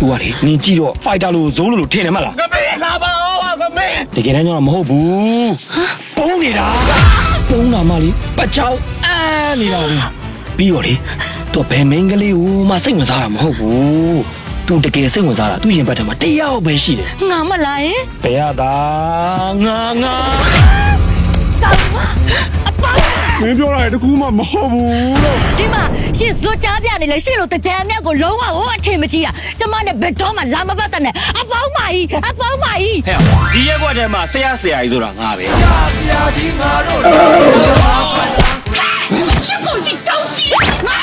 ကိုကလေနင်ကြည့်တော့ fighter လို့ဇိုးလို့ထင်တယ်မလားငမေလာပါဦးငမေတကယ်တမ်းကျတော့မဟုတ်ဘူးပုံးနေတာပုံးတာမှလေပချောင်းအန်းနေတာပြီးတော့လေတော့ဘယ်မင်းကလေးကိုမှစိတ်ဝင်စားတာမဟုတ်ဘူးသူတကယ်စိတ်ဝင်စားတာသူရင်ဘတ်ထဲမှာတယောက်ပဲရှိတယ်ငါမလာရင်ဘယ်ရတာငါမင်းပြောတာတကူမှမဟုတ်ဘူးလို့ဒီမှာရှင်ဇွတ်ကြားပြနေလေရှင်တို့တကြံအမြတ်ကိုလုံးဝအထင်မကြီးတာကျမနဲ့ဘယ်တော့မှလာမပတ်တဲ့နဲ့အပေါင်းမကြီးဟဲ့ဒီရက်ကွက်ထဲမှာဆရာကြီးဆိုတာငါပဲဆရာကြီးငါတို့ရှင်ကိုကြီးတောင်းကြီးငါ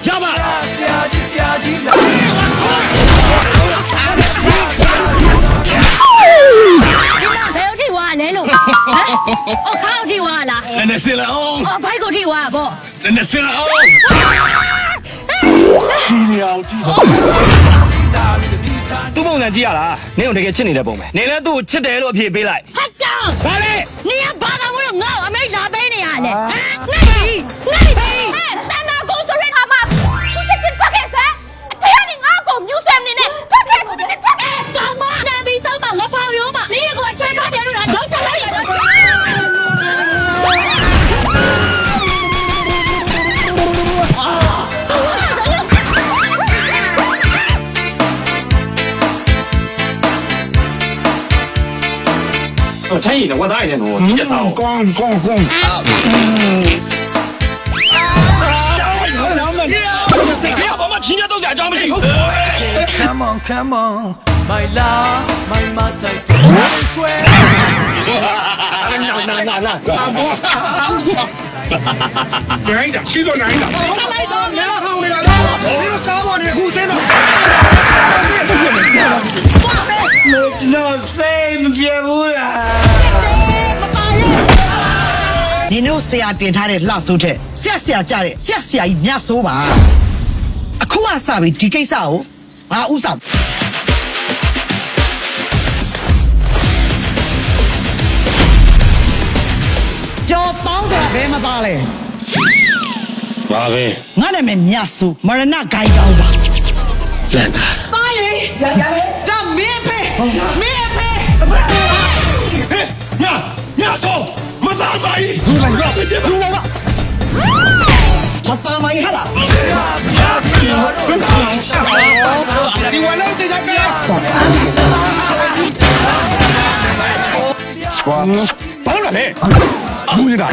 加吧！下集。ဘယ်ထိဝါလဲလို့ဟမ်အော်ခါထိဝါလားနည်းစင်လာအောင်အော်ဘိုက်ကိုထိဝါပေါ့နည်းစင်လာအောင်ဒီနေအောင်ကြည့်သူ့ပုံစံကြည့်ရလားနင်းတို့တကယ်ချစ်နေတဲ့ပုံပဲနင်းလည်းသူ့ကိုချစ်တယ်လို့အဖြေပေးလိုက်ဟတ်တောင်းဘာလဲနင်ကဘာသာမို့လို့ငါ့အမေလာပေးနေရလဲဟမ်ငါတန်နာကိုဆိုရတာမှာသူစစ်စစ်ထွက်ခဲ့စမ်းအတေးကနေငါ့ကိုမြူးဆမ်နေနဲ့ထွက်ခဲ့ကိုစစ်စစ်ထွက်ခဲ့တောင်းမတန်ပြီးစောက်ပါငါဖောင်ရုံးပါနင်ကိုအချိန်ဖတ်တယ်လို့လားတော့ချလိုက်ရတယ်陈毅呢？我答应你，我直接烧。咣！不要把我亲家都假装不行。Come on, my love, my mother, swear. 难一点，去做难一点。来走，你来看我来了，你个搞我的护身了。No fame, 别不了。你တို့ဆရာတင်ထားတဲ့လှဆိုးတဲ့ဆရာကြတဲ့ဆရာကြီးမြတ်ဆိုးပါအခုကစပြီဒီကိစ္စကိုငါဥစားကြော်တောင်းဆိုတာဘယ်မှာသားလဲပါပဲငါနာမည်မြတ်ဆိုးမရဏဂိုင်းကောင်းစားလန်တာသားလေရပဲဒါမင်းဖေညဆောမသားမကြီးလူလိုက်တော့မသားမကြီးဟာလားဒီဝါလုံးတေးကြကဘာလို့လဲဘူးနေတာ